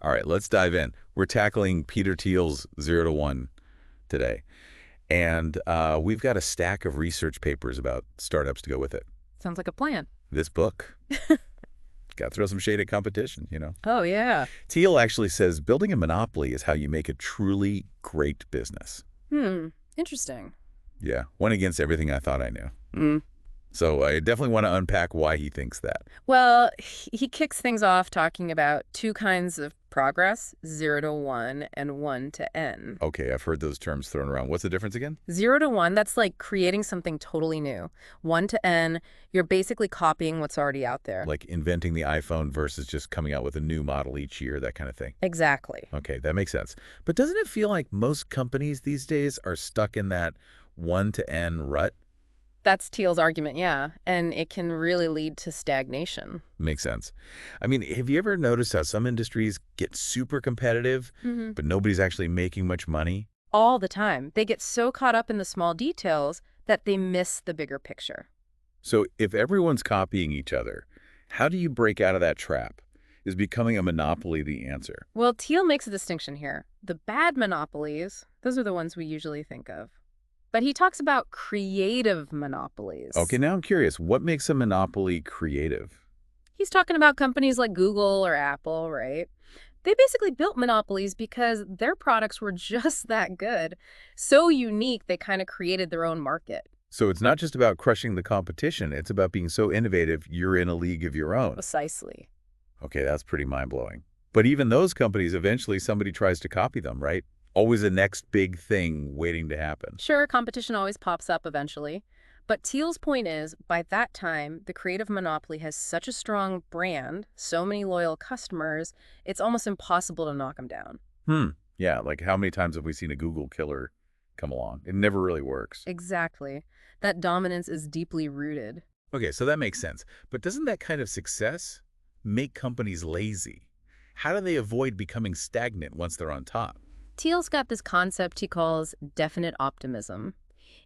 All right, let's dive in. We're tackling Peter Thiel's 0 to 1 today. And we've got a stack of research papers about startups to go with it. Sounds like a plan. This book, got to throw some shade at competition. Oh, yeah. Thiel actually says building a monopoly is how you make a truly great business. Interesting. Yeah, went against everything I thought I knew. Mm. So I definitely want to unpack why he thinks that. Well, he kicks things off talking about two kinds of progress, 0 to 1 and 1 to N. Okay, I've heard those terms thrown around. What's the difference again? 0 to 1, that's like creating something totally new. 1 to N, you're basically copying what's already out there. Like inventing the iPhone versus just coming out with a new model each year, that kind of thing. Exactly. Okay, that makes sense. But doesn't it feel like most companies these days are stuck in that 1 to N rut? That's Thiel's argument, yeah. And it can really lead to stagnation. Makes sense. I mean, have you ever noticed how some industries get super competitive, but nobody's actually making much money? All the time. They get so caught up in the small details that they miss the bigger picture. So if everyone's copying each other, how do you break out of that trap? Is becoming a monopoly the answer? Well, Thiel makes a distinction here. The bad monopolies, those are the ones we usually think of. But he talks about creative monopolies. Okay, now I'm curious. What makes a monopoly creative? He's talking about companies like Google or Apple, right? They basically built monopolies because their products were just that good. So unique, they kind of created their own market. So it's not just about crushing the competition. It's about being so innovative, you're in a league of your own. Precisely. Okay, that's pretty mind-blowing. But even those companies, eventually somebody tries to copy them, right? Always the next big thing waiting to happen. Sure, competition always pops up eventually. But Thiel's point is, by that time, the creative monopoly has such a strong brand, so many loyal customers, it's almost impossible to knock them down. Yeah, like how many times have we seen a Google killer come along? It never really works. Exactly. That dominance is deeply rooted. Okay, so that makes sense. But doesn't that kind of success make companies lazy? How do they avoid becoming stagnant once they're on top? Thiel's got this concept he calls definite optimism.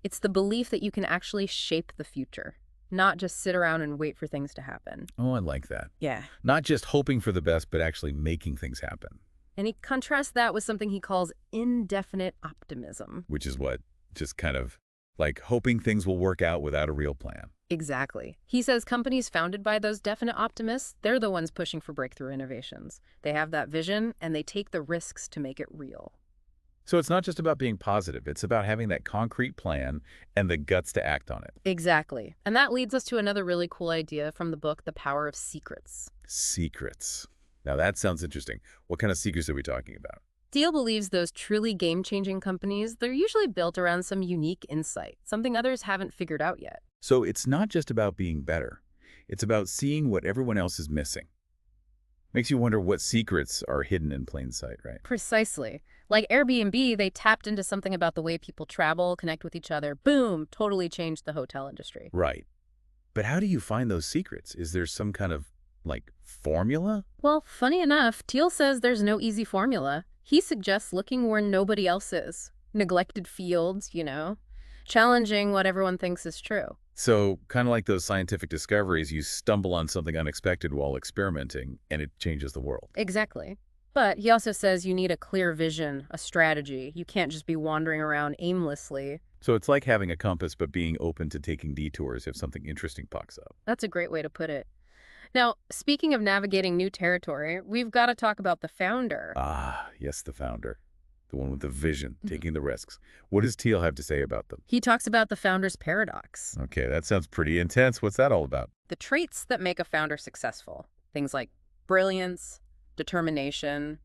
It's the belief that you can actually shape the future, not just sit around and wait for things to happen. Oh, I like that. Yeah. Not just hoping for the best, but actually making things happen. And he contrasts that with something he calls indefinite optimism. Which is what? Just kind of like hoping things will work out without a real plan. Exactly. He says companies founded by those definite optimists, they're the ones pushing for breakthrough innovations. They have that vision, and they take the risks to make it real. So it's not just about being positive. It's about having that concrete plan and the guts to act on it. Exactly. And that leads us to another really cool idea from the book, The Power of Secrets. Secrets. Now that sounds interesting. What kind of secrets are we talking about? Thiel believes those truly game-changing companies, they're usually built around some unique insight, something others haven't figured out yet. So it's not just about being better. It's about seeing what everyone else is missing. Makes you wonder what secrets are hidden in plain sight, right? Precisely. Like Airbnb, they tapped into something about the way people travel, connect with each other. Boom, totally changed the hotel industry. Right. But how do you find those secrets? Is there some kind of, like, formula? Well, funny enough, Thiel says there's no easy formula. He suggests looking where nobody else is. Neglected fields, challenging what everyone thinks is true. So kind of like those scientific discoveries, you stumble on something unexpected while experimenting, and it changes the world. Exactly. But he also says you need a clear vision, a strategy. You can't just be wandering around aimlessly. So it's like having a compass, but being open to taking detours if something interesting pops up. That's a great way to put it. Now, speaking of navigating new territory, we've got to talk about the founder. Ah, yes, the founder. The one with the vision, taking the risks. What does Thiel have to say about them? He talks about the founder's paradox. Okay, that sounds pretty intense. What's that all about? The traits that make a founder successful, things like brilliance, determination,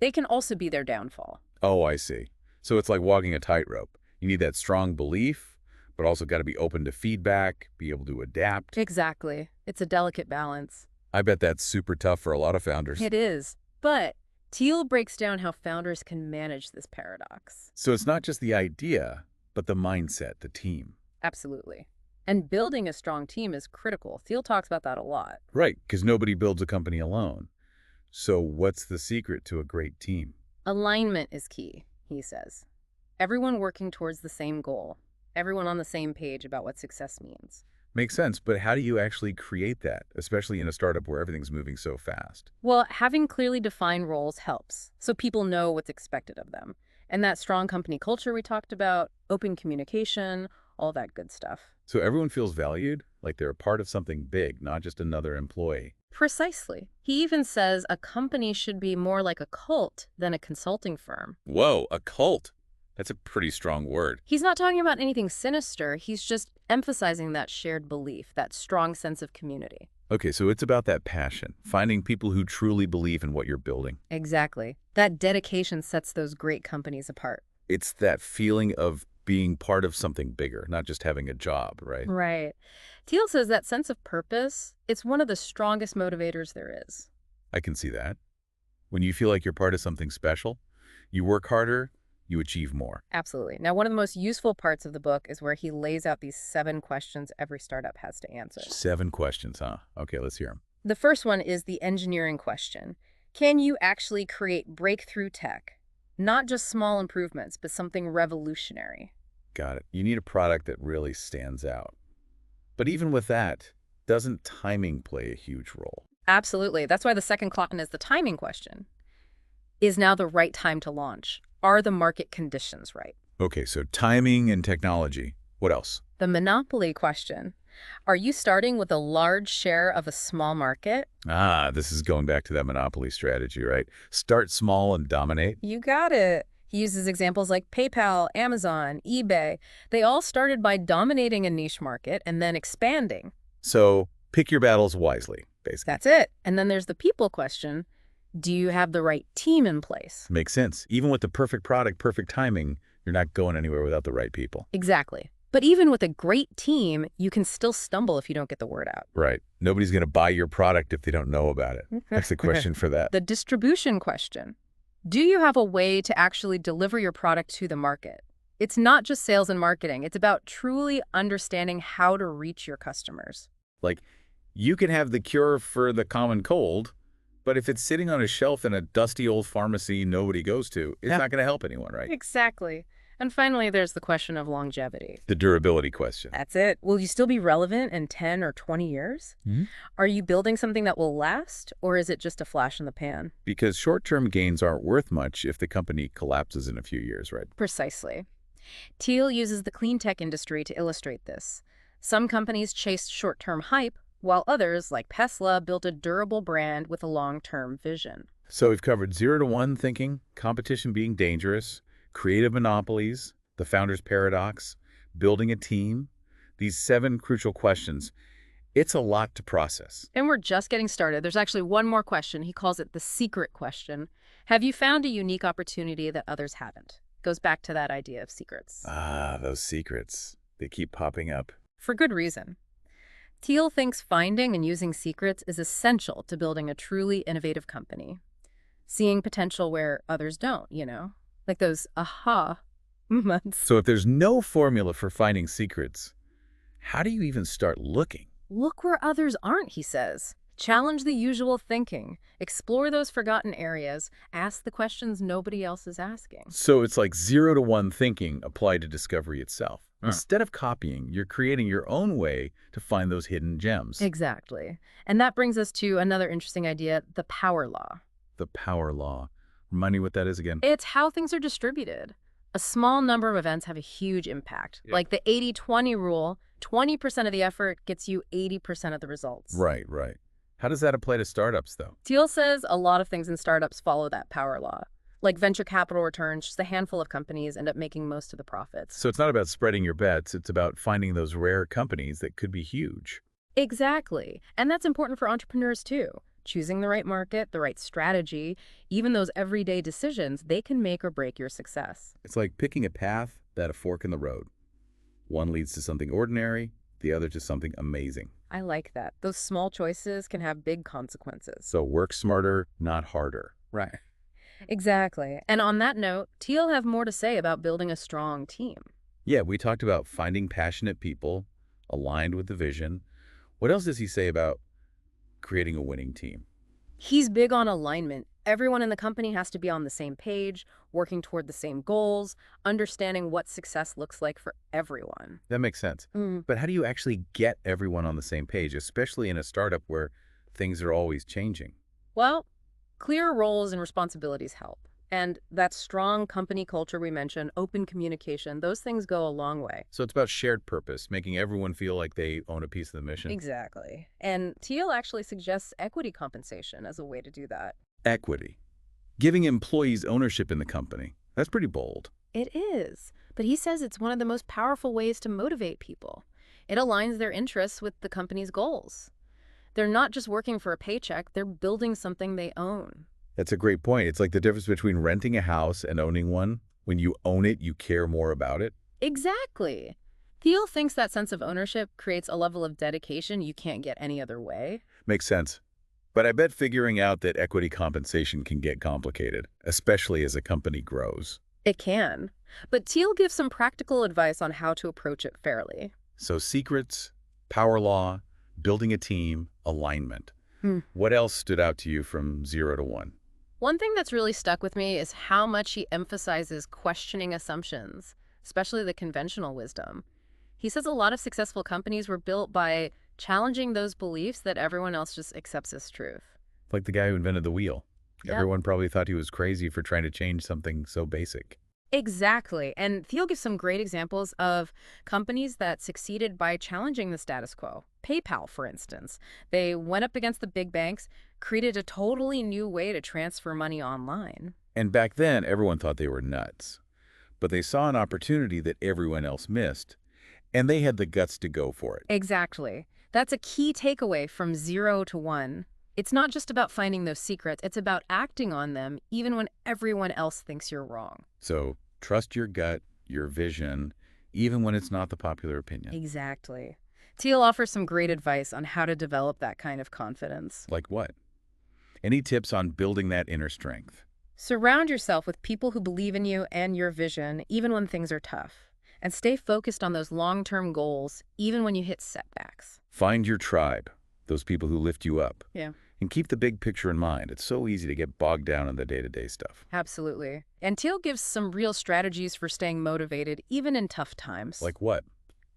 they can also be their downfall. Oh, I see. So it's like walking a tightrope. You need that strong belief, but also got to be open to feedback, be able to adapt. Exactly. It's a delicate balance. I bet that's super tough for a lot of founders. It is. But Thiel breaks down how founders can manage this paradox. So it's not just the idea, but the mindset, the team. Absolutely. And building a strong team is critical. Thiel talks about that a lot. Right, because nobody builds a company alone. So what's the secret to a great team? Alignment is key, he says. Everyone working towards the same goal. Everyone on the same page about what success means. Makes sense, but how do you actually create that, especially in a startup where everything's moving so fast? Well, having clearly defined roles helps, so people know what's expected of them. And that strong company culture we talked about, open communication, all that good stuff. So everyone feels valued, like they're a part of something big, not just another employee. Precisely. He even says a company should be more like a cult than a consulting firm. Whoa, a cult. That's a pretty strong word. He's not talking about anything sinister, he's just emphasizing that shared belief, that strong sense of community. Okay, so it's about that passion, finding people who truly believe in what you're building. Exactly. That dedication sets those great companies apart. It's that feeling of being part of something bigger, not just having a job, right? Right. Teal says that sense of purpose, it's one of the strongest motivators there is. I can see that. When you feel like you're part of something special, you work harder, you achieve more. Absolutely. Now, one of the most useful parts of the book is where he lays out these 7 questions every startup has to answer. 7 questions, huh? Okay, let's hear them. The first one is the engineering question. Can you actually create breakthrough tech? Not just small improvements, but something revolutionary. Got it. You need a product that really stands out. But even with that, doesn't timing play a huge role? Absolutely. That's why the second question is the timing question. Is now the right time to launch? Are the market conditions right? Okay, so timing and technology. What else? The monopoly question. Are you starting with a large share of a small market? Ah, this is going back to that monopoly strategy, right? Start small and dominate. You got it. He uses examples like PayPal, Amazon, eBay. They all started by dominating a niche market and then expanding. So pick your battles wisely, basically. That's it. And then there's the people question. Do you have the right team in place? Makes sense. Even with the perfect product, perfect timing, you're not going anywhere without the right people. Exactly. But even with a great team, you can still stumble if you don't get the word out. Right. Nobody's going to buy your product if they don't know about it. That's the question for that. The distribution question. Do you have a way to actually deliver your product to the market? It's not just sales and marketing. It's about truly understanding how to reach your customers. Like, you can have the cure for the common cold, but if it's sitting on a shelf in a dusty old pharmacy nobody goes to, it's not going to help anyone, right? Exactly. And finally, there's the question of longevity. The durability question. That's it. Will you still be relevant in 10 or 20 years? Hmm? Are you building something that will last, or is it just a flash in the pan? Because short-term gains aren't worth much if the company collapses in a few years, right? Precisely. Teal uses the clean tech industry to illustrate this. Some companies chased short-term hype, while others, like Tesla, built a durable brand with a long-term vision. So we've covered 0 to 1 thinking, competition being dangerous, creative monopolies, the founder's paradox, building a team, these 7 crucial questions. It's a lot to process. And we're just getting started. There's actually one more question. He calls it the secret question. Have you found a unique opportunity that others haven't? Goes back to that idea of secrets. Ah, those secrets. They keep popping up. For good reason. Teal thinks finding and using secrets is essential to building a truly innovative company. Seeing potential where others don't, like those aha moments. So if there's no formula for finding secrets, how do you even start looking? Look where others aren't, he says. Challenge the usual thinking. Explore those forgotten areas. Ask the questions nobody else is asking. So it's like 0 to 1 thinking applied to discovery itself. Instead of copying, you're creating your own way to find those hidden gems. Exactly. And that brings us to another interesting idea, the power law. The power law. Remind me what that is again. It's how things are distributed. A small number of events have a huge impact. Yeah. Like the 80-20 rule, 20% of the effort gets you 80% of the results. Right, right. How does that apply to startups, though? Teal says a lot of things in startups follow that power law. Like venture capital returns, just a handful of companies end up making most of the profits. So it's not about spreading your bets. It's about finding those rare companies that could be huge. Exactly. And that's important for entrepreneurs, too. Choosing the right market, the right strategy, even those everyday decisions, they can make or break your success. It's like picking a path that a fork in the road. One leads to something ordinary, the other to something amazing. I like that. Those small choices can have big consequences. So work smarter, not harder. Right. Exactly. And on that note, Teal have more to say about building a strong team. Yeah, we talked about finding passionate people aligned with the vision. What else does he say about creating a winning team? He's big on alignment, Everyone in the company has to be on the same page, working toward the same goals, understanding what success looks like for everyone. That makes sense. Mm. But how do you actually get everyone on the same page, especially in a startup where things are always changing? Well, clear roles and responsibilities help. And that strong company culture we mentioned, open communication, those things go a long way. So it's about shared purpose, making everyone feel like they own a piece of the mission. Exactly. And Teal actually suggests equity compensation as a way to do that. Equity. Giving employees ownership in the company. That's pretty bold. It is. But he says it's one of the most powerful ways to motivate people. It aligns their interests with the company's goals. They're not just working for a paycheck, they're building something they own. That's a great point. It's like the difference between renting a house and owning one. When you own it, you care more about it. Exactly. Thiel thinks that sense of ownership creates a level of dedication you can't get any other way. Makes sense. But I bet figuring out that equity compensation can get complicated, especially as a company grows. It can. But Thiel gives some practical advice on how to approach it fairly. So secrets, power law, building a team, alignment. Hmm. What else stood out to you from 0 to 1? One thing that's really stuck with me is how much he emphasizes questioning assumptions, especially the conventional wisdom. He says a lot of successful companies were built by challenging those beliefs that everyone else just accepts as truth. Like the guy who invented the wheel. Yep. Everyone probably thought he was crazy for trying to change something so basic. Exactly. And Thiel gives some great examples of companies that succeeded by challenging the status quo. PayPal, for instance. They went up against the big banks, created a totally new way to transfer money online. And back then, everyone thought they were nuts. But they saw an opportunity that everyone else missed, and they had the guts to go for it. Exactly. That's a key takeaway from 0 to 1. It's not just about finding those secrets, it's about acting on them even when everyone else thinks you're wrong. So trust your gut, your vision, even when it's not the popular opinion. Exactly. Thiel offers some great advice on how to develop that kind of confidence. Like what? Any tips on building that inner strength? Surround yourself with people who believe in you and your vision, even when things are tough. And stay focused on those long-term goals, even when you hit setbacks. Find your tribe, those people who lift you up. Yeah. And keep the big picture in mind. It's so easy to get bogged down in the day-to-day stuff. Absolutely. And Thiel gives some real strategies for staying motivated, even in tough times. Like what?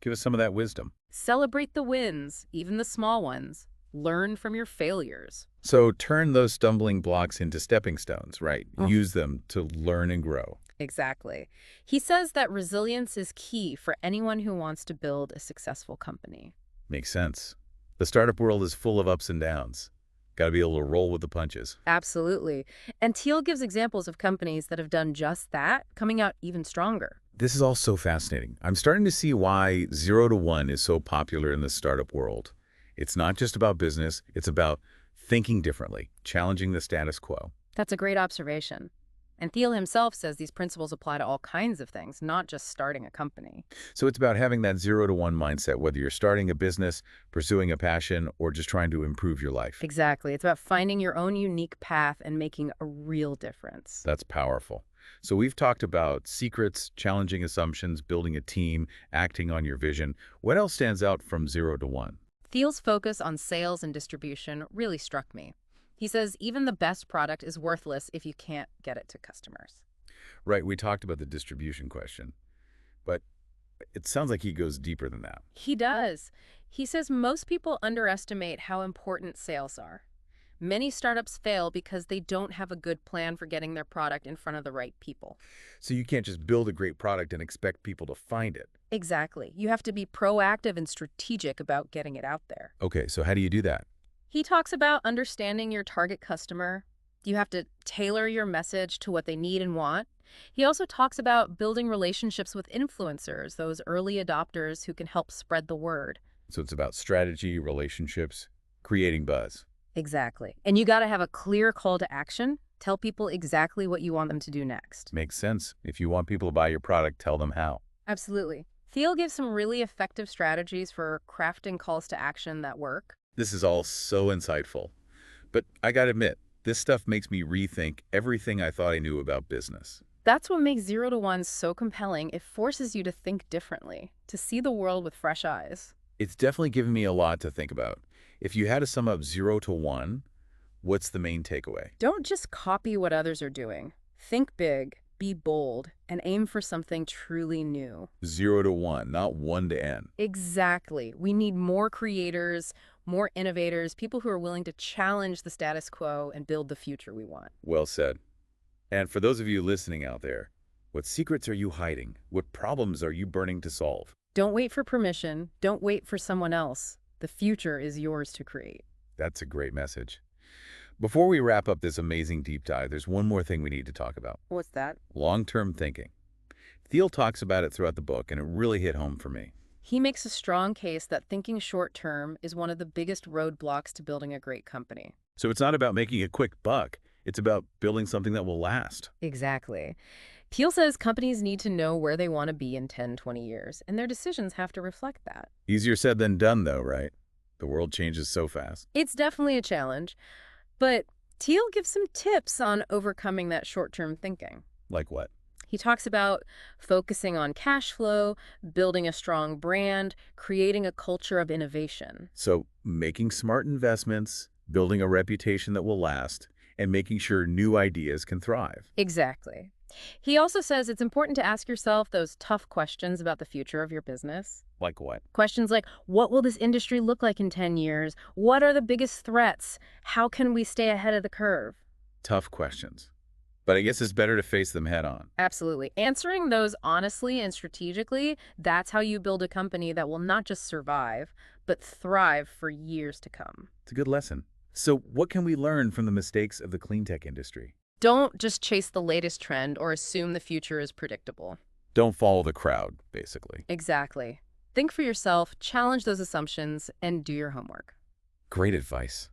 Give us some of that wisdom. Celebrate the wins, even the small ones. Learn from your failures. So turn those stumbling blocks into stepping stones, right? Mm. Use them to learn and grow. Exactly. He says that resilience is key for anyone who wants to build a successful company. Makes sense. The startup world is full of ups and downs. Got to be able to roll with the punches. Absolutely. And Thiel gives examples of companies that have done just that, coming out even stronger. This is all so fascinating. I'm starting to see why 0 to 1 is so popular in the startup world. It's not just about business. It's about thinking differently, challenging the status quo. That's a great observation. And Thiel himself says these principles apply to all kinds of things, not just starting a company. So it's about having that 0 to 1 mindset, whether you're starting a business, pursuing a passion, or just trying to improve your life. Exactly. It's about finding your own unique path and making a real difference. That's powerful. So we've talked about secrets, challenging assumptions, building a team, acting on your vision. What else stands out from 0 to 1? Thiel's focus on sales and distribution really struck me. He says even the best product is worthless if you can't get it to customers. Right, we talked about the distribution question, but it sounds like he goes deeper than that. He does. He says most people underestimate how important sales are. Many startups fail because they don't have a good plan for getting their product in front of the right people. So you can't just build a great product and expect people to find it. Exactly. You have to be proactive and strategic about getting it out there. Okay, so how do you do that? He talks about understanding your target customer. You have to tailor your message to what they need and want. He also talks about building relationships with influencers, those early adopters who can help spread the word. So it's about strategy, relationships, creating buzz. Exactly. And you got to have a clear call to action. Tell people exactly what you want them to do next. Makes sense. If you want people to buy your product, tell them how. Absolutely. Thiel gives some really effective strategies for crafting calls to action that work. This is all so insightful. But I gotta admit, this stuff makes me rethink everything I thought I knew about business. That's what makes 0 to 1 so compelling. It forces you to think differently, to see the world with fresh eyes. It's definitely given me a lot to think about. If you had to sum up 0 to 1, What's the main takeaway? Don't just copy what others are doing. Think big, be bold, and aim for something truly new. 0 to 1, not 1 to n. Exactly. We need more creators, more innovators, people who are willing to challenge the status quo and build the future we want. Well said. And for those of you listening out there, what secrets are you hiding? What problems are you burning to solve? Don't wait for permission. Don't wait for someone else. The future is yours to create. That's a great message. Before we wrap up this amazing deep dive, there's one more thing we need to talk about. What's that? Long-term thinking. Thiel talks about it throughout the book, and it really hit home for me. He makes a strong case that thinking short-term is one of the biggest roadblocks to building a great company. So it's not about making a quick buck. It's about building something that will last. Exactly. Thiel says companies need to know where they want to be in 10, 20 years, and their decisions have to reflect that. Easier said than done, though, right? The world changes so fast. It's definitely a challenge, but Thiel gives some tips on overcoming that short-term thinking. Like what? He talks about focusing on cash flow, building a strong brand, creating a culture of innovation. So making smart investments, building a reputation that will last, and making sure new ideas can thrive. Exactly. He also says it's important to ask yourself those tough questions about the future of your business. Like what? Questions like, what will this industry look like in 10 years? What are the biggest threats? How can we stay ahead of the curve? Tough questions. But I guess it's better to face them head on. Absolutely. Answering those honestly and strategically, that's how you build a company that will not just survive, but thrive for years to come. It's a good lesson. So what can we learn from the mistakes of the clean tech industry? Don't just chase the latest trend or assume the future is predictable. Don't follow the crowd, basically. Exactly. Think for yourself, challenge those assumptions, and do your homework. Great advice.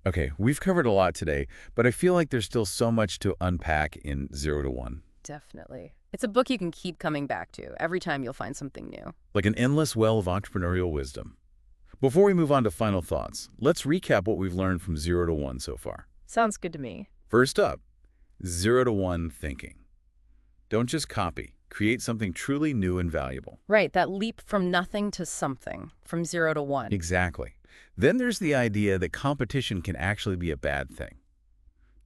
Okay, we've covered a lot today, but I feel like there's still so much to unpack in 0 to 1. Definitely. It's a book you can keep coming back to. Every time you'll find something new. Like an endless well of entrepreneurial wisdom. Before we move on to final thoughts, let's recap what we've learned from 0 to 1 so far. Sounds good to me. First up, 0 to 1 thinking. Don't just copy. Create something truly new and valuable. Right, that leap from nothing to something, from 0 to 1. Exactly. Then there's the idea that competition can actually be a bad thing.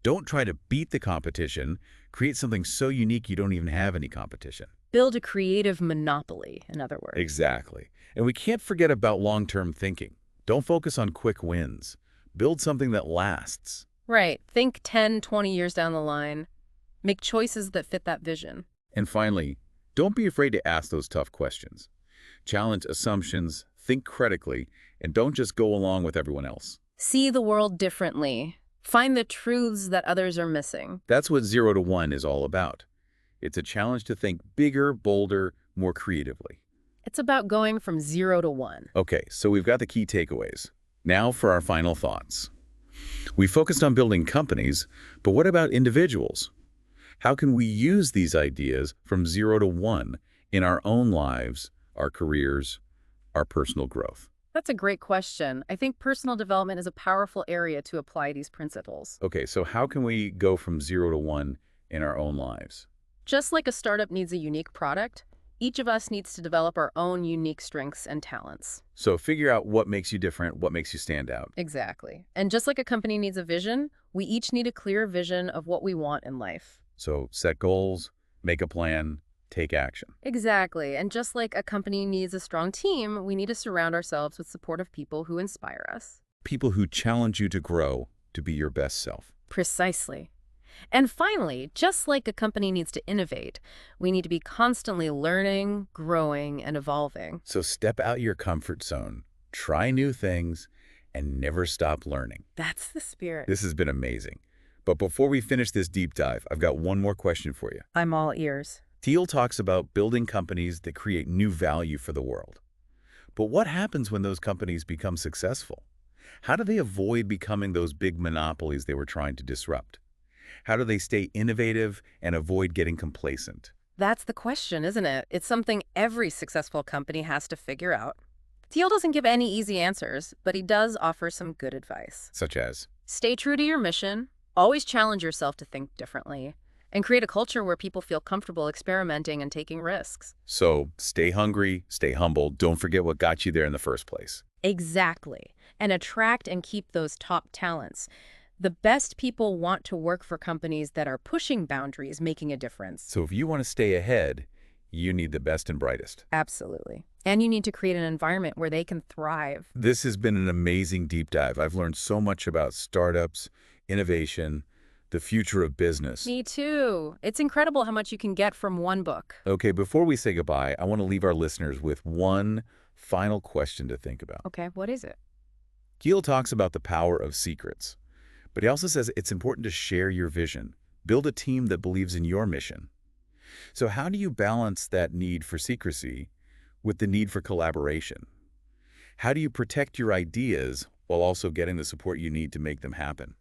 Don't try to beat the competition. Create something so unique you don't even have any competition. Build a creative monopoly, in other words. Exactly. And we can't forget about long-term thinking. Don't focus on quick wins. Build something that lasts. Right. Think 10, 20 years down the line. Make choices that fit that vision. And finally, don't be afraid to ask those tough questions. Challenge assumptions, think critically, and don't just go along with everyone else. See the world differently. Find the truths that others are missing. That's what 0 to 1 is all about. It's a challenge to think bigger, bolder, more creatively. It's about going from 0 to 1. Okay, so we've got the key takeaways. Now for our final thoughts. We focused on building companies, but what about individuals? How can we use these ideas from 0 to 1 in our own lives, our careers, our personal growth? That's a great question. I think personal development is a powerful area to apply these principles. Okay, so how can we go from 0 to 1 in our own lives? Just like a startup needs a unique product, each of us needs to develop our own unique strengths and talents. So figure out what makes you different, what makes you stand out. Exactly. And just like a company needs a vision, we each need a clear vision of what we want in life. So set goals, make a plan, take action. Exactly. And just like a company needs a strong team, we need to surround ourselves with supportive people who inspire us. People who challenge you to grow, to be your best self. Precisely. And finally, just like a company needs to innovate, we need to be constantly learning, growing, and evolving. So step out your comfort zone, try new things, and never stop learning. That's the spirit. This has been amazing. But before we finish this deep dive, I've got one more question for you. I'm all ears. Thiel talks about building companies that create new value for the world. But what happens when those companies become successful? How do they avoid becoming those big monopolies they were trying to disrupt? How do they stay innovative and avoid getting complacent? That's the question, isn't it? It's something every successful company has to figure out. Thiel doesn't give any easy answers, but he does offer some good advice. Such as? Stay true to your mission, always challenge yourself to think differently, and create a culture where people feel comfortable experimenting and taking risks. So stay hungry, stay humble, don't forget what got you there in the first place. Exactly. and attract and keep those top talents. The best people want to work for companies that are pushing boundaries, making a difference. So if you want to stay ahead, you need the best and brightest. Absolutely. And you need to create an environment where they can thrive. This has been an amazing deep dive. I've learned so much about startups, innovation, the future of business. Me too. It's incredible how much you can get from one book. Okay, before we say goodbye, I want to leave our listeners with one final question to think about. Okay, what is it? Gil talks about the power of secrets, but he also says it's important to share your vision, build a team that believes in your mission. So how do you balance that need for secrecy with the need for collaboration? How do you protect your ideas while also getting the support you need to make them happen?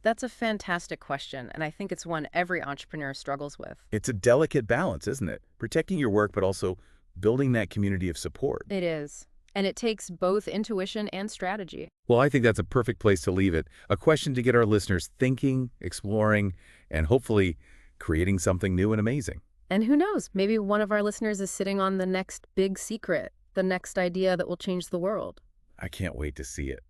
That's a fantastic question, and I think it's one every entrepreneur struggles with. It's a delicate balance, isn't it? Protecting your work, but also building that community of support. It is. And it takes both intuition and strategy. Well, I think that's a perfect place to leave it. A question to get our listeners thinking, exploring, and hopefully creating something new and amazing. And who knows, maybe one of our listeners is sitting on the next big secret, the next idea that will change the world. I can't wait to see it.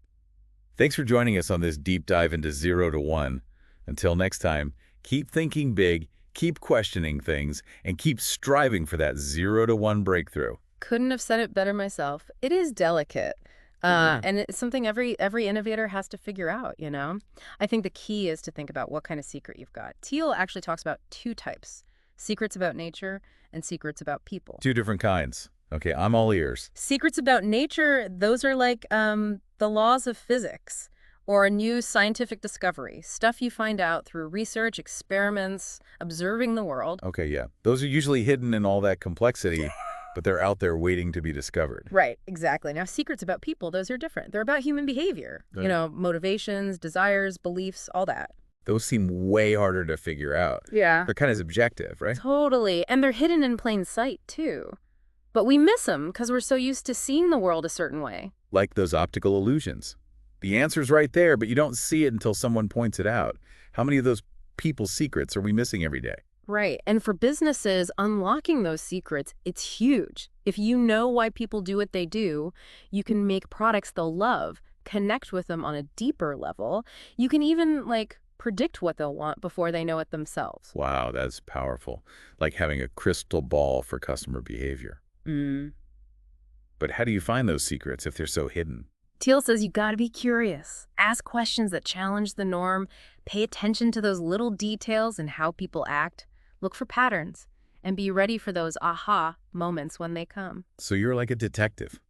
Thanks for joining us on this deep dive into 0 to 1. Until next time, keep thinking big, keep questioning things, and keep striving for that 0 to 1 breakthrough. Couldn't have said it better myself. It is delicate. And it's something every innovator has to figure out, you know? I think the key is to think about what kind of secret you've got. Thiel actually talks about two types: secrets about nature and secrets about people. Two different kinds. Okay, I'm all ears. Secrets about nature, those are like the laws of physics or a new scientific discovery, stuff you find out through research, experiments, observing the world. Okay, yeah. Those are usually hidden in all that complexity, but they're out there waiting to be discovered. Right, exactly. Now, secrets about people, those are different. They're about human behavior, Right. you know, motivations, desires, beliefs, all that. Those seem way harder to figure out. Yeah. They're kind of subjective, right? Totally. And they're hidden in plain sight, too. But we miss them because we're so used to seeing the world a certain way. Like those optical illusions. The answer's right there, but you don't see it until someone points it out. How many of those people's secrets are we missing every day? Right. And for businesses, unlocking those secrets, it's huge. If you know why people do what they do, you can make products they'll love, connect with them on a deeper level. You can even, like, predict what they'll want before they know it themselves. Wow, that's powerful. Like having a crystal ball for customer behavior. But how do you find those secrets if they're so hidden? Thiel says you gotta be curious. Ask questions that challenge the norm. Pay attention to those little details and how people act. Look for patterns. And be ready for those aha moments when they come. So you're like a detective,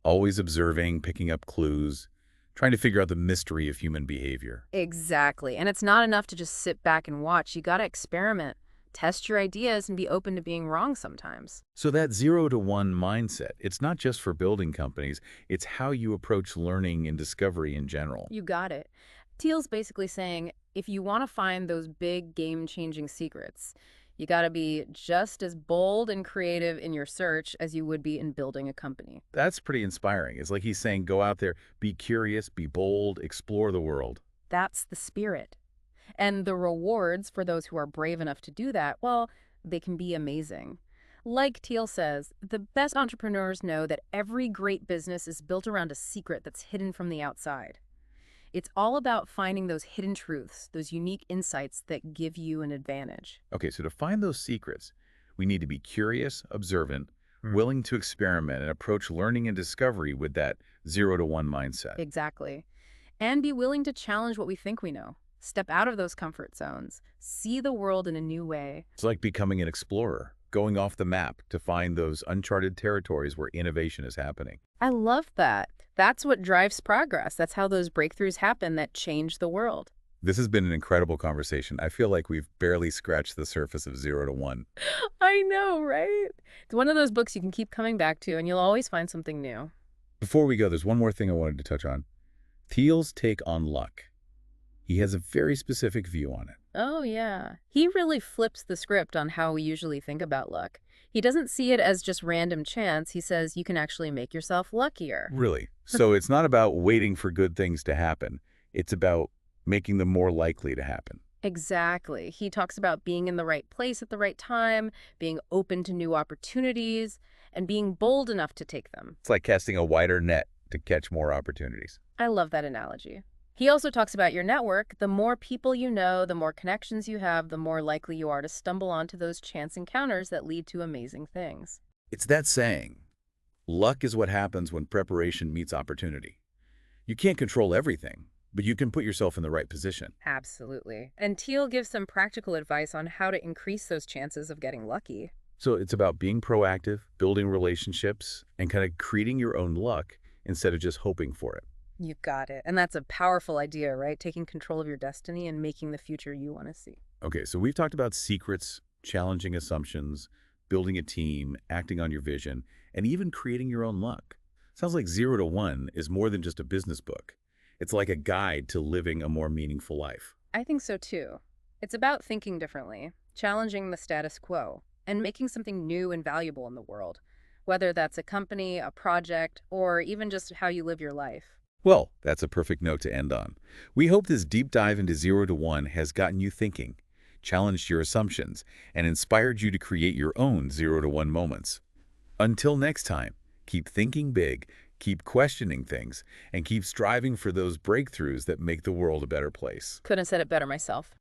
always observing, picking up clues, trying to figure out the mystery of human behavior. Exactly. And it's not enough to just sit back and watch. You gotta experiment. Test your ideas and be open to being wrong sometimes. So that 0 to 1 mindset, it's not just for building companies, it's how you approach learning and discovery in general. You got it. Thiel's basically saying, if you want to find those big game-changing secrets, you got to be just as bold and creative in your search as you would be in building a company. That's pretty inspiring. It's like he's saying, go out there, be curious, be bold, explore the world. That's the spirit. And the rewards for those who are brave enough to do that, well, they can be amazing. Like Thiel says, the best entrepreneurs know that every great business is built around a secret that's hidden from the outside. It's all about finding those hidden truths, those unique insights that give you an advantage. Okay, so to find those secrets, we need to be curious, observant, willing to experiment, and approach learning and discovery with that 0 to 1 mindset. Exactly. And be willing to challenge what we think we know. Step out of those comfort zones. See the world in a new way. It's like becoming an explorer, going off the map to find those uncharted territories where innovation is happening. I love that. That's what drives progress. That's how those breakthroughs happen that change the world. This has been an incredible conversation. I feel like we've barely scratched the surface of 0 to 1. I know, right? It's one of those books you can keep coming back to, and you'll always find something new. Before we go, there's one more thing I wanted to touch on. Thiel's take on luck. He has a very specific view on it. Oh, yeah. He really flips the script on how we usually think about luck. He doesn't see it as just random chance. He says you can actually make yourself luckier. Really? So it's not about waiting for good things to happen. It's about making them more likely to happen. Exactly. He talks about being in the right place at the right time, being open to new opportunities, and being bold enough to take them. It's like casting a wider net. to catch more opportunities. I love that analogy. He also talks about your network. The more people you know, the more connections you have, the more likely you are to stumble onto those chance encounters that lead to amazing things. It's that saying, luck is what happens when preparation meets opportunity. You can't control everything, but you can put yourself in the right position. Absolutely. And Teal gives some practical advice on how to increase those chances of getting lucky. So it's about being proactive, building relationships, and kind of creating your own luck instead of just hoping for it. You got it. And that's a powerful idea, right? Taking control of your destiny and making the future you want to see. Okay, so we've talked about secrets, challenging assumptions, building a team, acting on your vision, and even creating your own luck. Sounds like 0 to 1 is more than just a business book. It's like a guide to living a more meaningful life. I think so too. It's about thinking differently, challenging the status quo, and making something new and valuable in the world, whether that's a company, a project, or even just how you live your life. Well, that's a perfect note to end on. We hope this deep dive into 0 to 1 has gotten you thinking, challenged your assumptions, and inspired you to create your own 0 to 1 moments. Until next time, keep thinking big, keep questioning things, and keep striving for those breakthroughs that make the world a better place. Couldn't have said it better myself.